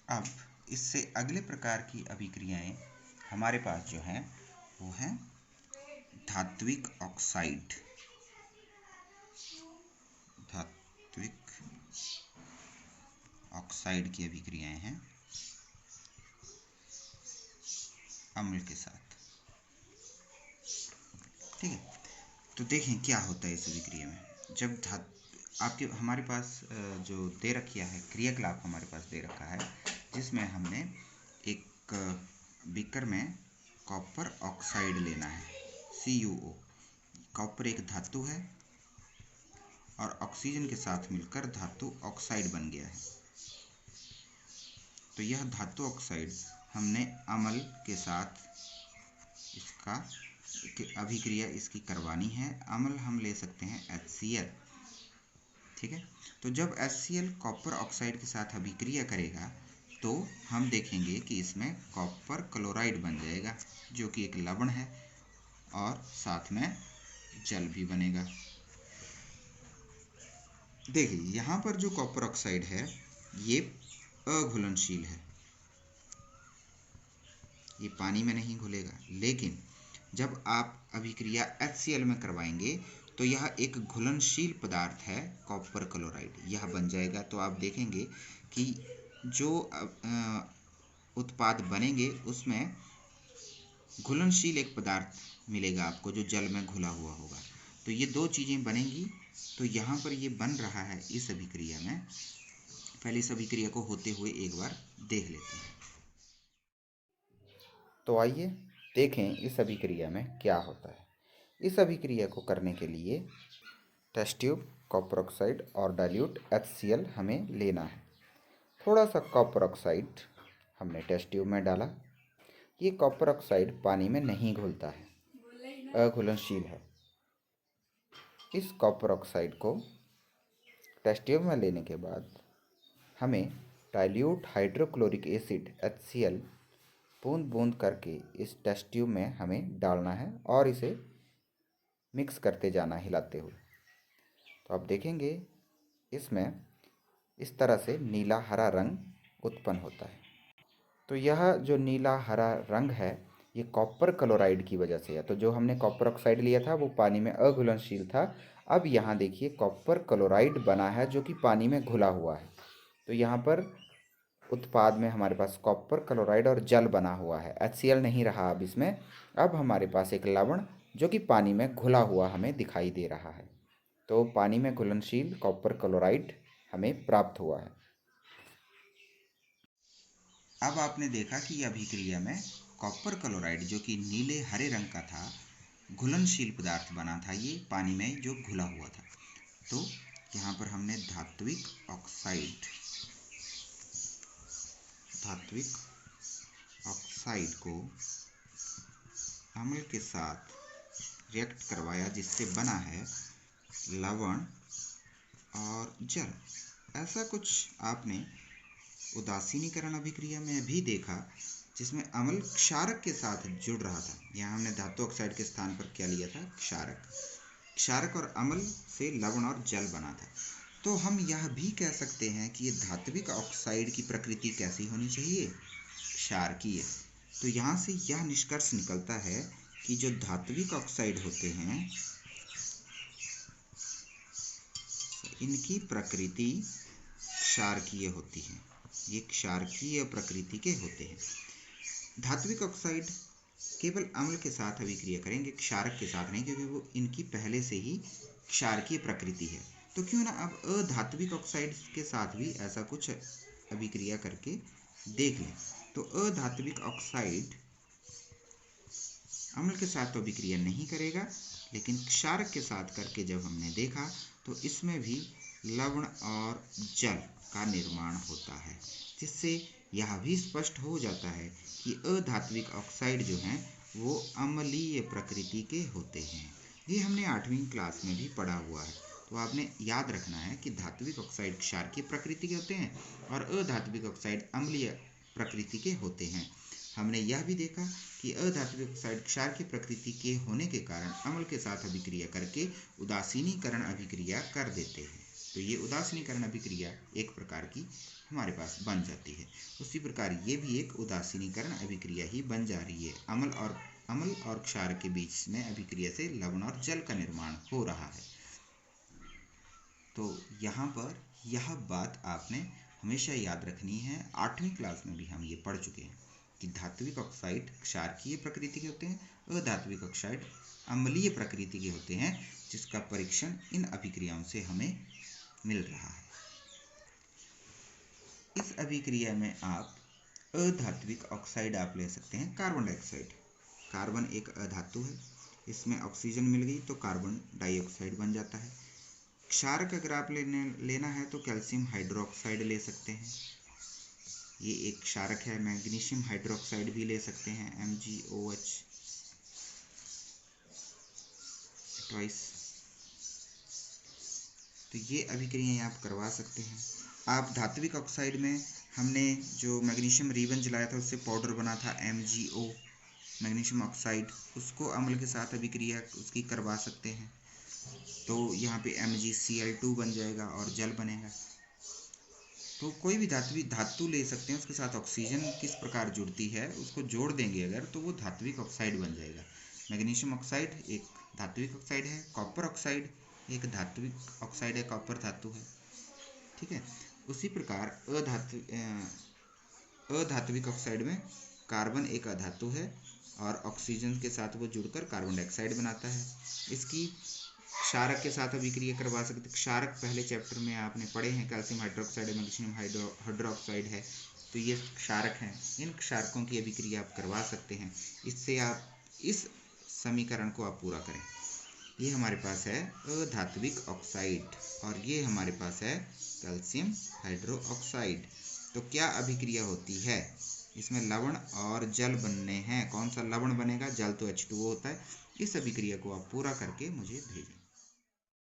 अब इससे अगले प्रकार की अभिक्रियाएं हमारे पास जो हैं वो हैं धात्विक ऑक्साइड। धात्विक ऑक्साइड की अभिक्रियाएं हैं अम्ल के साथ। ठीक है, तो देखें क्या होता है इस अभिक्रिया में। जब आपके हमारे पास जो दे रखा है क्रियाकलाप हमारे पास दे रखा है, जिसमें हमने एक बीकर में कॉपर ऑक्साइड लेना है, CuO। कॉपर एक धातु है और ऑक्सीजन के साथ मिलकर धातु ऑक्साइड बन गया है। तो यह धातु ऑक्साइड हमने अम्ल के साथ इसका अभिक्रिया इसकी करवानी है। अम्ल हम ले सकते हैं HCl। ठीक है, तो जब HCl कॉपर ऑक्साइड के साथ अभिक्रिया करेगा तो हम देखेंगे कि इसमें कॉपर क्लोराइड बन जाएगा, जो कि एक लवण है और साथ में जल भी बनेगा। देखिए यहाँ पर जो कॉपर ऑक्साइड है ये अघुलनशील है, ये पानी में नहीं घुलेगा। लेकिन जब आप अभिक्रिया HCl में करवाएंगे तो यह एक घुलनशील पदार्थ है, कॉपर क्लोराइड यह बन जाएगा। तो आप देखेंगे कि जो उत्पाद बनेंगे उसमें घुलनशील एक पदार्थ मिलेगा आपको, जो जल में घुला हुआ होगा। तो ये दो चीज़ें बनेंगी। तो यहाँ पर ये बन रहा है इस अभिक्रिया में। पहले इस अभिक्रिया को होते हुए एक बार देख लेते हैं। तो आइए देखें इस अभिक्रिया में क्या होता है। इस अभिक्रिया को करने के लिए टेस्ट ट्यूब, कॉपर ऑक्साइड और डाइल्यूट HCl हमें लेना है। थोड़ा सा कॉपर ऑक्साइड हमने टेस्ट ट्यूब में डाला। ये कॉपर ऑक्साइड पानी में नहीं घुलता है, अघुलनशील है। इस कॉपर ऑक्साइड को टेस्ट ट्यूब में लेने के बाद हमें डाइल्यूट हाइड्रोक्लोरिक एसिड HCl बूंद बूंद करके इस टेस्ट ट्यूब में हमें डालना है और इसे मिक्स करते जाना हिलाते हुए। तो आप देखेंगे इसमें इस तरह से नीला हरा रंग उत्पन्न होता है। तो यह जो नीला हरा रंग है ये कॉपर क्लोराइड की वजह से है। तो जो हमने कॉपर ऑक्साइड लिया था वो पानी में अघुलनशील था। अब यहाँ देखिए कॉपर क्लोराइड बना है जो कि पानी में घुला हुआ है। तो यहाँ पर उत्पाद में हमारे पास कॉपर क्लोराइड और जल बना हुआ है, HCl नहीं रहा अब इसमें। अब हमारे पास एक लवण जो कि पानी में घुला हुआ हमें दिखाई दे रहा है। तो पानी में घुलनशील कॉपर क्लोराइड हमें प्राप्त हुआ है। अब आपने देखा कि अभिक्रिया में कॉपर क्लोराइड जो कि नीले हरे रंग का था, घुलनशील पदार्थ बना था, ये पानी में जो घुला हुआ था। तो यहाँ पर हमने धात्विक ऑक्साइड को अम्ल के साथ रिएक्ट करवाया, जिससे बना है लवण और जल। ऐसा कुछ आपने उदासीनीकरण अभिक्रिया में भी देखा, जिसमें अम्ल क्षारक के साथ जुड़ रहा था। यहाँ हमने धातु ऑक्साइड के स्थान पर क्या लिया था, क्षारक और अम्ल से लवण और जल बना था। तो हम यह भी कह सकते हैं कि ये धात्विक ऑक्साइड की प्रकृति कैसी होनी चाहिए, क्षारकीय। तो यहाँ से यह निष्कर्ष निकलता है कि जो धात्विक ऑक्साइड होते हैं इनकी प्रकृति क्षारकीय होती है, ये क्षारकीय प्रकृति के होते हैं। धात्विक ऑक्साइड केवल अम्ल के साथ अभिक्रिया करेंगे, क्षारक के साथ नहीं, क्योंकि वो इनकी पहले से ही क्षारकीय प्रकृति है। तो क्यों ना अब अधात्विक ऑक्साइड के साथ भी ऐसा कुछ अभिक्रिया करके देख लें। तो अधात्विक ऑक्साइड अम्ल के साथ तो अभिक्रिया नहीं करेगा, लेकिन क्षारक के साथ करके जब हमने देखा तो इसमें भी लवण और जल का निर्माण होता है, जिससे यह भी स्पष्ट हो जाता है कि अधात्विक ऑक्साइड जो हैं वो अम्लीय प्रकृति के होते हैं। ये हमने 8वीं क्लास में भी पढ़ा हुआ है। तो आपने याद रखना है कि धात्विक ऑक्साइड क्षारकीय प्रकृति के होते हैं और अधात्विक ऑक्साइड अम्लीय प्रकृति के होते हैं। हमने यह भी देखा कि अधात्विक ऑक्साइड क्षार की प्रकृति के होने के कारण अम्ल के साथ अभिक्रिया करके उदासीनीकरण अभिक्रिया कर देते हैं। तो ये उदासीनीकरण अभिक्रिया एक प्रकार की हमारे पास बन जाती है। उसी प्रकार ये भी एक उदासीनीकरण अभिक्रिया ही बन जा रही है। अम्ल और क्षारक के बीच में अभिक्रिया से लवण और जल का निर्माण हो रहा है। तो यहाँ पर यह बात आपने हमेशा याद रखनी है। 8वीं क्लास में भी हम ये पढ़ चुके हैं कि धात्विक ऑक्साइड क्षारकीय प्रकृति के होते हैं, अधात्विक ऑक्साइड अम्लीय प्रकृति के होते हैं, जिसका परीक्षण इन अभिक्रियाओं से हमें मिल रहा है। इस अभिक्रिया में आप अधात्विक ऑक्साइड आप ले सकते हैं कार्बन डाइऑक्साइड। कार्बन एक अधातु है, इसमें ऑक्सीजन मिल गई तो कार्बन डाइऑक्साइड बन जाता है। क्षारक अगर आप लेना है तो कैल्शियम हाइड्रोक्साइड ले सकते हैं, ये एक क्षारक है। मैग्नीशियम हाइड्रोक्साइड भी ले सकते हैं, MgOH ट्वाइस। तो ये अभिक्रियाएं आप करवा सकते हैं। आप धात्विक ऑक्साइड में हमने जो मैग्नीशियम रिबन जलाया था उससे पाउडर बना था MgO मैग्नीशियम ऑक्साइड, उसको अम्ल के साथ अभिक्रिया उसकी करवा सकते हैं। तो यहाँ पे MgCl2 बन जाएगा और जल बनेगा। तो कोई भी धातु ले सकते हैं, उसके साथ ऑक्सीजन किस प्रकार जुड़ती है उसको जोड़ देंगे अगर, तो वो धात्विक ऑक्साइड बन जाएगा। मैग्नीशियम ऑक्साइड एक धात्विक ऑक्साइड है, कॉपर ऑक्साइड एक धात्विक ऑक्साइड है, कॉपर धातु है, ठीक है। उसी प्रकार अधात्विक ऑक्साइड में कार्बन एक अधातु है और ऑक्सीजन के साथ वो जुड़कर कार्बन डाइऑक्साइड बनाता है। इसकी क्षारक के साथ अभिक्रिया करवा सकते। क्षारक पहले चैप्टर में आपने पढ़े हैं, कैल्शियम हाइड्रोक्साइड है, मैग्नीशियम हाइड्रोक्साइड है, तो ये क्षारक हैं। इन क्षारकों की अभिक्रिया आप करवा सकते हैं। इससे आप इस समीकरण को आप पूरा करें। ये हमारे पास है अधात्विक ऑक्साइड और ये हमारे पास है कैल्शियम हाइड्रोक्साइड। तो क्या अभिक्रिया होती है? इसमें लवण और जल बनने हैं। कौन सा लवण बनेगा? जल तो H2O होता है। इस अभिक्रिया को आप पूरा करके मुझे भेजें।